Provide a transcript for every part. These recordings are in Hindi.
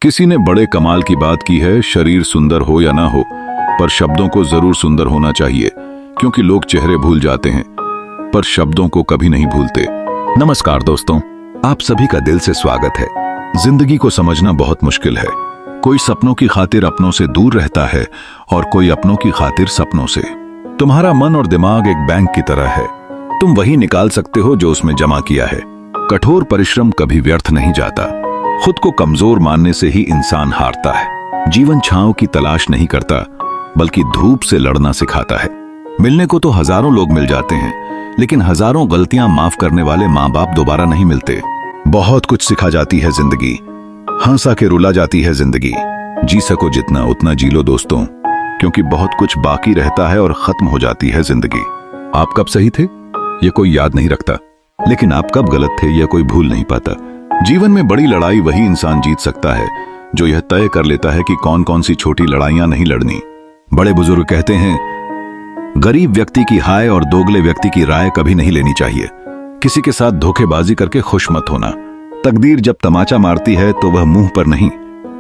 किसी ने बड़े कमाल की बात की है, शरीर सुंदर हो या ना हो, पर शब्दों को जरूर सुंदर होना चाहिए, क्योंकि लोग चेहरे भूल जाते हैं पर शब्दों को कभी नहीं भूलते। नमस्कार दोस्तों, आप सभी का दिल से स्वागत है। जिंदगी को समझना बहुत मुश्किल है। कोई सपनों की खातिर अपनों से दूर रहता है और कोई अपनों की खातिर सपनों से। तुम्हारा मन और दिमाग एक बैंक की तरह है, तुम वही निकाल सकते हो जो उसमें जमा किया है। कठोर परिश्रम कभी व्यर्थ नहीं जाता। खुद को कमजोर मानने से ही इंसान हारता है। जीवन छांव की तलाश नहीं करता, बल्कि धूप से लड़ना सिखाता है। मिलने को तो हजारों लोग मिल जाते हैं, लेकिन हजारों गलतियां माफ करने वाले माँ बाप दोबारा नहीं मिलते। बहुत कुछ सिखा जाती है जिंदगी, हंसा के रुला जाती है जिंदगी। जी सको जितना उतना जी लो दोस्तों, क्योंकि बहुत कुछ बाकी रहता है और खत्म हो जाती है जिंदगी। आप कब सही थे ये कोई याद नहीं रखता, लेकिन आप कब गलत थे यह कोई भूल नहीं पाता। जीवन में बड़ी लड़ाई वही इंसान जीत सकता है जो यह तय कर लेता है कि कौन कौन सी छोटी लड़ाइयां नहीं लड़नी। बड़े बुजुर्ग कहते हैं, गरीब व्यक्ति की हाय और दोगले व्यक्ति की राय कभी नहीं लेनी चाहिए। किसी के साथ धोखेबाजी करके खुश मत होना। तकदीर जब तमाचा मारती है तो वह मुंह पर नहीं,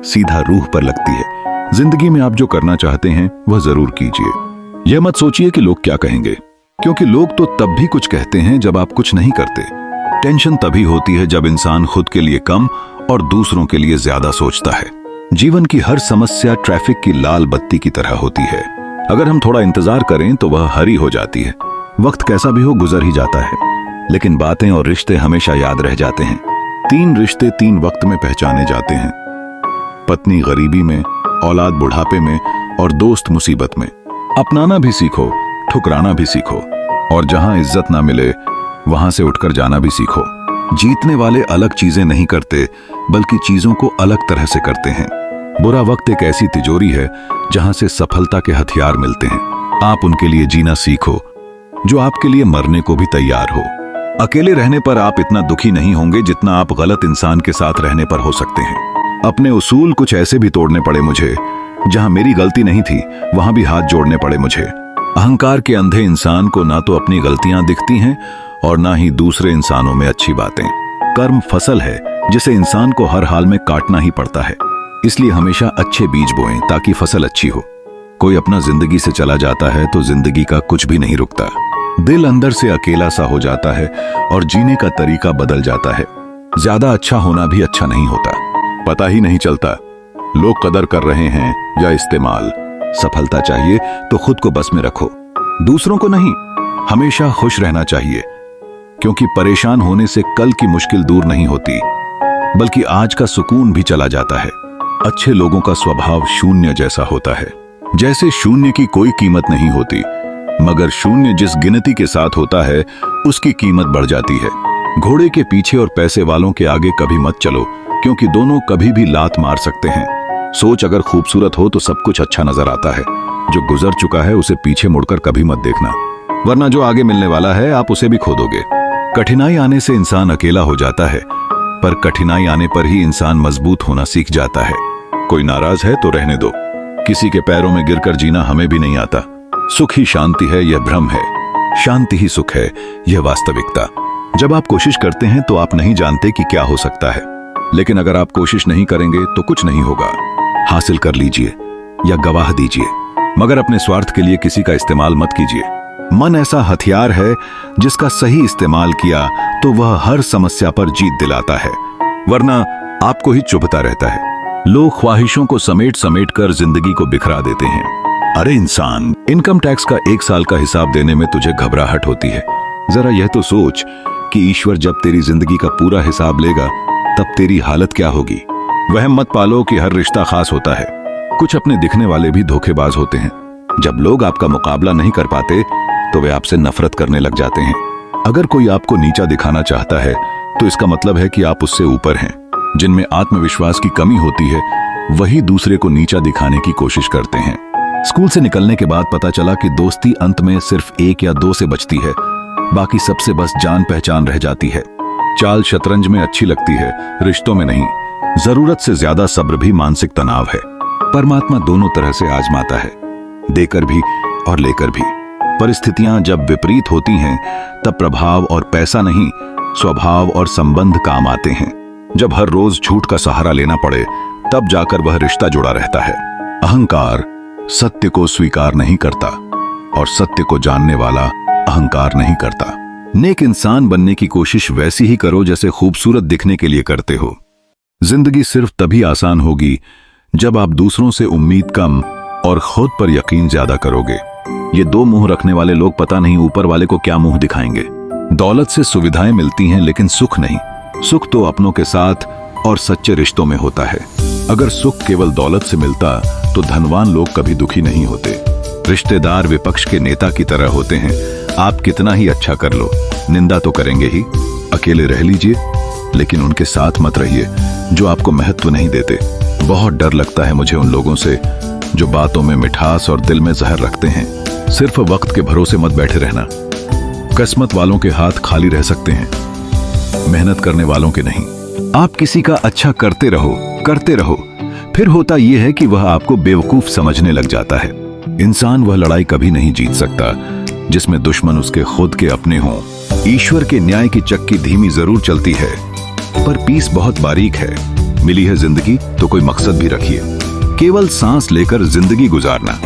सीधा रूह पर लगती है। जिंदगी में आप जो करना चाहते हैं वह जरूर कीजिए। यह मत सोचिए कि लोग क्या कहेंगे, क्योंकि लोग तो तब भी कुछ कहते हैं जब आप कुछ नहीं करते। टेंशन तभी होती है जब इंसान खुद के लिए कम और दूसरों के लिए ज्यादा सोचता है। जीवन की हर समस्या ट्रैफिक की लाल बत्ती की तरह होती है। अगर हम थोड़ा इंतजार करें तो वह हरी हो जाती है। वक्त कैसा भी हो गुजर ही जाता है, लेकिन बातें और रिश्ते हमेशा याद रह जाते हैं। 3 रिश्ते 3 वक्त में पहचाने जाते हैं। पत्नी गरीबी में, औलाद बुढ़ापे में और दोस्त मुसीबत में। अपनाना भी सीखो, ठुकराना भी सीखो, और जहां इज्जत ना मिले वहां से उठकर जाना भी सीखो। जीतने वाले अलग चीजें नहीं करते, बल्कि चीजों को अलग तरह से करते हैं। बुरा वक्त एक ऐसी तिजोरी है जहां से सफलता के हथियार मिलते हैं। आप उनके लिए जीना सीखो जो आपके लिए मरने को भी तैयार हो। अकेले रहने पर आप इतना दुखी नहीं होंगे जितना आप गलत इंसान के साथ रहने पर हो सकते हैं। अपने उसूल कुछ ऐसे भी तोड़ने पड़े मुझे, जहां मेरी गलती नहीं थी वहां भी हाथ जोड़ने पड़े मुझे। अहंकार के अंधे इंसान को ना तो अपनी गलतियां दिखती हैं और ना ही दूसरे इंसानों में अच्छी बातें। कर्म फसल है जिसे इंसान को हर हाल में काटना ही पड़ता है। इसलिए हमेशा अच्छे बीज बोएं ताकि फसल अच्छी हो। कोई अपना जिंदगी से चला जाता है तो जिंदगी का कुछ भी नहीं रुकता। दिल अंदर से अकेला सा हो जाता है और जीने का तरीका बदल जाता है। ज्यादा अच्छा होना भी अच्छा नहीं होता। पता ही नहीं चलता लोग कदर कर रहे हैं या इस्तेमाल। सफलता चाहिए तो खुद को बस में रखो, दूसरों को नहीं। हमेशा खुश रहना चाहिए, क्योंकि परेशान होने से कल की मुश्किल दूर नहीं होती, बल्कि आज का सुकून भी चला जाता है। अच्छे लोगों का स्वभाव शून्य जैसा होता है। जैसे शून्य की कोई कीमत नहीं होती, मगर शून्य जिस गिनती के साथ होता है उसकी कीमत बढ़ जाती है। घोड़े के पीछे और पैसे वालों के आगे कभी मत चलो, क्योंकि दोनों कभी भी लात मार सकते हैं। सोच अगर खूबसूरत हो तो सब कुछ अच्छा नजर आता है। जो गुजर चुका है उसे पीछे मुड़कर कभी मत देखना, वरना जो आगे मिलने वाला है आप उसे भी खो दोगे। कठिनाई आने से इंसान अकेला हो जाता है, पर कठिनाई आने पर ही इंसान मजबूत होना सीख जाता है। कोई नाराज है तो रहने दो। किसी के पैरों में गिरकर जीना हमें भी नहीं आता। सुख ही शांति है यह भ्रम है, शांति ही सुख है यह वास्तविकता। जब आप कोशिश करते हैं तो आप नहीं जानते कि क्या हो सकता है, लेकिन अगर आप कोशिश नहीं करेंगे तो कुछ नहीं होगा। हासिल कर लीजिए या गवाह दीजिए, मगर अपने स्वार्थ के लिए किसी का इस्तेमाल मत कीजिए। मन ऐसा हथियार है जिसका सही इस्तेमाल किया तो वह हर समस्या पर जीत दिलाता है, वरना आपको ही चुभता रहता है। लोग ख्वाहिशों को समेट समेट कर जिंदगी को बिखरा देते हैं। अरे इंसान, इनकम टैक्स का 1 साल का हिसाब देने में तुझे घबराहट होती है। जरा यह तो सोच कि ईश्वर जब तेरी जिंदगी का पूरा हिसाब लेगा तब तेरी हालत क्या होगी। वह मत पालो कि हर रिश्ता खास होता है। कुछ अपने दिखने वाले भी धोखेबाज होते हैं। जब लोग आपका मुकाबला नहीं कर पाते तो वे आपसे नफरत करने लग जाते हैं। अगर कोई आपको नीचा दिखाना चाहता है तो इसका मतलब है कि आप उससे ऊपर हैं। जिनमें आत्मविश्वास की कमी होती है वही दूसरे को नीचा दिखाने की कोशिश करते हैं। स्कूल से निकलने के बाद पता चला कि दोस्ती अंत में सिर्फ 1 या 2 से बचती है, बाकी सबसे बस जान पहचान रह जाती है। चाल शतरंज में अच्छी लगती है, रिश्तों में नहीं। जरूरत से ज्यादा सब्र भी मानसिक तनाव है। परमात्मा दोनों तरह से आजमाता है, देकर भी और लेकर भी। परिस्थितियां जब विपरीत होती हैं तब प्रभाव और पैसा नहीं, स्वभाव और संबंध काम आते हैं। जब हर रोज झूठ का सहारा लेना पड़े तब जाकर वह रिश्ता जुड़ा रहता है। अहंकार सत्य को स्वीकार नहीं करता और सत्य को जानने वाला अहंकार नहीं करता। नेक इंसान बनने की कोशिश वैसी ही करो जैसे खूबसूरत दिखने के लिए करते हो। जिंदगी सिर्फ तभी आसान होगी जब आप दूसरों से उम्मीद कम और खुद पर यकीन ज्यादा करोगे। ये दो मुंह रखने वाले लोग पता नहीं ऊपर वाले को क्या मुंह दिखाएंगे। दौलत से सुविधाएं मिलती हैं लेकिन सुख नहीं। सुख तो अपनों के साथ और सच्चे रिश्तों में होता है। अगर सुख केवल दौलत से मिलता तो धनवान लोग कभी दुखी नहीं होते। रिश्तेदार विपक्ष के नेता की तरह होते हैं। आप कितना ही अच्छा कर लो, निंदा तो करेंगे ही। अकेले रह लीजिए लेकिन उनके साथ मत रहिए जो आपको महत्व नहीं देते। बहुत डर लगता है मुझे उन लोगों से जो बातों में मिठास और दिल में जहर रखते हैं। सिर्फ वक्त के भरोसे मत बैठे रहना। किस्मत वालों के हाथ खाली रह सकते हैं, मेहनत करने वालों के नहीं। आप किसी का अच्छा करते रहो, फिर होता यह है कि वह आपको बेवकूफ समझने लग जाता है। इंसान वह लड़ाई कभी नहीं जीत सकता जिसमें दुश्मन उसके खुद के अपने हों। ईश्वर के न्याय की चक्की धीमी जरूर चलती है पर पीस बहुत बारीक है। मिली है जिंदगी तो कोई मकसद भी रखिए। केवल सांस लेकर जिंदगी गुजारना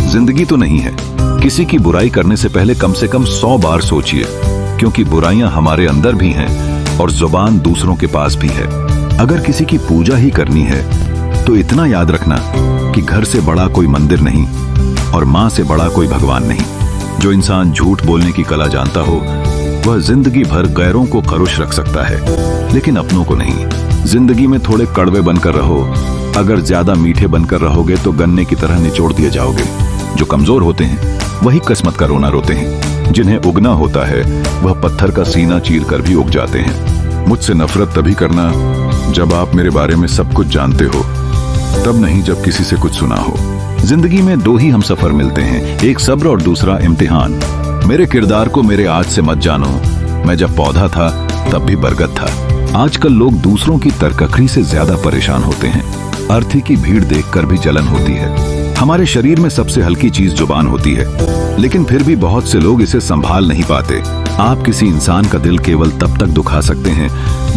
जिंदगी तो नहीं है। किसी की बुराई करने से पहले कम से कम 100 बार सोचिए, क्योंकि बुराइयां हमारे अंदर भी हैं और जुबान दूसरों के पास भी है। अगर किसी की पूजा ही करनी है तो इतना याद रखना कि घर से बड़ा कोई मंदिर नहीं और मां से बड़ा कोई भगवान नहीं। जो इंसान झूठ बोलने की कला जानता हो वह जिंदगी भर गैरों को खरुश रख सकता है लेकिन अपनों को नहीं। जिंदगी में थोड़े कड़वे बनकर रहो। अगर ज्यादा मीठे बनकर रहोगे तो गन्ने की तरह निचोड़ दिए जाओगे। जो कमजोर होते हैं वही किस्मत का रोना रोते हैं। जिन्हें उगना होता है वह पत्थर का सीना चीर कर भी उग जाते हैं। मुझसे नफरत तभी करना जब आप मेरे बारे में सब कुछ जानते हो, तब नहीं जब किसी से कुछ सुना हो। जिंदगी में दो ही हम सफर मिलते हैं, एक सब्र और दूसरा इम्तिहान। मेरे किरदार को मेरे आज से मत जानो। मैं जब पौधा था तब भी बरगद था। आजकल लोग दूसरों की तरकखरी से ज्यादा परेशान होते हैं। अर्थी की भीड़ देखकर भी जलन होती है। हमारे शरीर में सबसे हल्की चीज जुबान होती है, लेकिन फिर भी बहुत से लोग इसे संभाल नहीं पाते। आप किसी इंसान का दिल केवल तब तक दुखा सकते हैं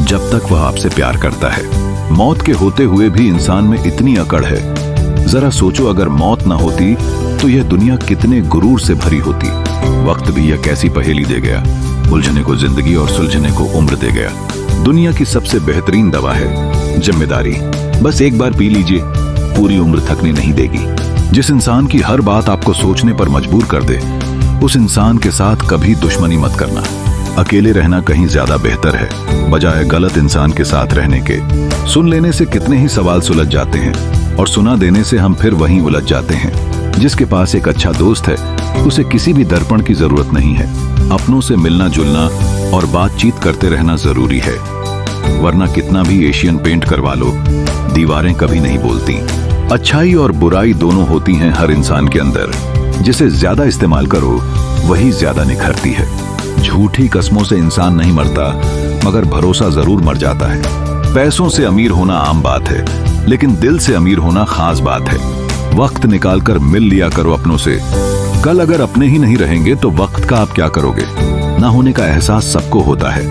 जब तक वह आपसे प्यार करता है। मौत के होते हुए भी इंसान में इतनी अकड़ है। जरा सोचो, अगर मौत न होती तो यह दुनिया कितने गुरूर से भरी होती। वक्त भी यह कैसी पहेली दे गया, उलझने को जिंदगी और सुलझने को उम्र दे गया। दुनिया की सबसे बेहतरीन दवा है जिम्मेदारी। बस एक बार पी लीजिए, पूरी उम्र थकने नहीं देगी। जिस इंसान की हर बात आपको सोचने पर मजबूर कर दे, उस इंसान के साथ कभी दुश्मनी मत करना। अकेले रहना कहीं ज्यादा बेहतर है बजाय गलत इंसान के साथ रहने के। सुन लेने से कितने ही सवाल सुलझ जाते हैं और सुना देने से हम फिर वहीं उलझ जाते हैं। जिसके पास एक अच्छा दोस्त है उसे किसी भी दर्पण की जरूरत नहीं है। अपनों से मिलना जुलना और बातचीत करते रहना जरूरी है, वरना कितना भी एशियन पेंट करवा लो दीवारें कभी नहीं बोलती। अच्छाई और बुराई दोनों होती हैं हर इंसान के अंदर। जिसे ज्यादा इस्तेमाल करो वही ज्यादा निखरती है। झूठी कस्मों से इंसान नहीं मरता, मगर भरोसा जरूर मर जाता है। पैसों से अमीर होना आम बात है, लेकिन दिल से अमीर होना खास बात है। वक्त निकालकर मिल लिया करो अपनों से। कल अगर अपने ही नहीं रहेंगे तो वक्त का आप क्या करोगे। ना होने का एहसास सबको होता है,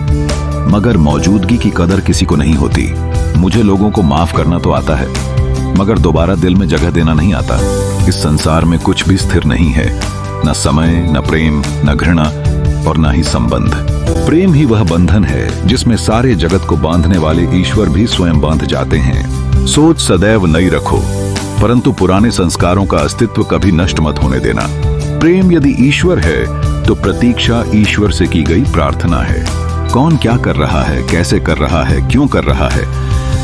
मगर मौजूदगी की कदर किसी को नहीं होती। मुझे लोगों को माफ करना तो आता है, मगर दोबारा दिल में जगह देना नहीं आता। इस संसार में कुछ भी स्थिर नहीं है, न समय, न प्रेम, न घृणा और न ही संबंध। प्रेम ही वह बंधन है जिसमें सारे जगत को बांधने वाले ईश्वर भी स्वयं बांध जाते हैं। सोच सदैव नई रखो, परंतु पुराने संस्कारों का अस्तित्व कभी नष्ट मत होने देना। प्रेम यदि ईश्वर है तो प्रतीक्षा ईश्वर से की गई प्रार्थना है। कौन क्या कर रहा है, कैसे कर रहा है, क्यों कर रहा है,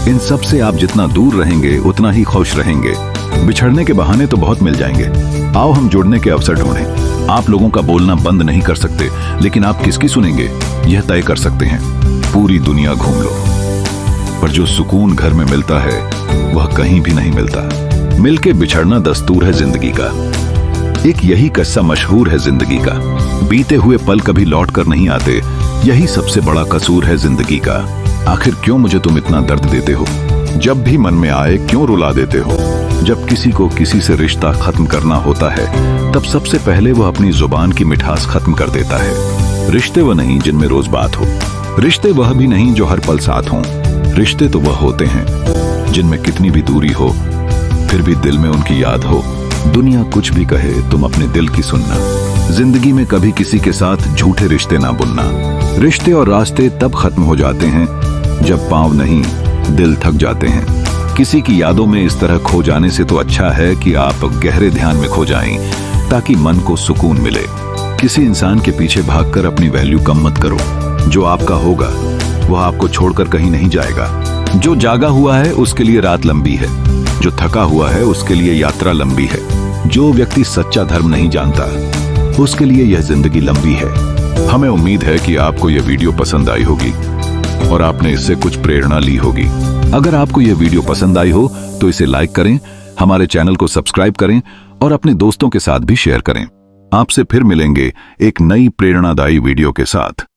इन सब से आप जितना दूर रहेंगे उतना ही खुश रहेंगे। बिछड़ने के बहाने तो बहुत मिल जाएंगे। आओ हम जुड़ने के अवसर ढूंढें। आप लोगों का बोलना बंद नहीं कर सकते, लेकिन आप किसकी सुनेंगे यह तय कर सकते हैं। पूरी दुनिया घूम लो, पर जो सुकून घर में मिलता है वह कहीं भी नहीं मिलता। मिलके बिछड़ना दस्तूर है जिंदगी का। एक यही किस्सा मशहूर है जिंदगी का। बीते हुए पल कभी लौट कर नहीं आते, यही सबसे बड़ा कसूर है जिंदगी का। आखिर क्यों मुझे तुम इतना दर्द देते हो, जब भी मन में आए क्यों रुला देते हो। जब किसी को किसी से रिश्ता खत्म करना होता है तब सबसे पहले वह अपनी जुबान की मिठास खत्म कर देता है। रिश्ते वह नहीं जिनमें रोज बात हो, रिश्ते वह भी नहीं जो हर पल साथ हों। रिश्ते तो वह होते हैं जिनमें कितनी भी दूरी हो फिर भी दिल में उनकी याद हो। दुनिया कुछ भी कहे, तुम अपने दिल की सुनना। जिंदगी में कभी किसी के साथ झूठे रिश्ते ना बुनना। रिश्ते और रास्ते तब खत्म हो जाते हैं जब पांव नहीं, दिल थक जाते हैं। किसी की यादों में इस तरह खो जाने से तो अच्छा है कि आप गहरे ध्यान में खो जाएं, ताकि मन को सुकून मिले। किसी इंसान के पीछे भागकर अपनी वैल्यू कम मत करो। जो आपका होगा वह आपको छोड़कर कहीं नहीं जाएगा। जो जागा हुआ है उसके लिए रात लंबी है, जो थका हुआ है उसके लिए यात्रा लंबी है। जो व्यक्ति सच्चा धर्म नहीं जानता उसके लिए यह जिंदगी लंबी है। हमें उम्मीद है कि आपको यह वीडियो पसंद आई होगी और आपने इससे कुछ प्रेरणा ली होगी। अगर आपको यह वीडियो पसंद आई हो तो इसे लाइक करें, हमारे चैनल को सब्सक्राइब करें और अपने दोस्तों के साथ भी शेयर करें। आपसे फिर मिलेंगे एक नई प्रेरणादायी वीडियो के साथ।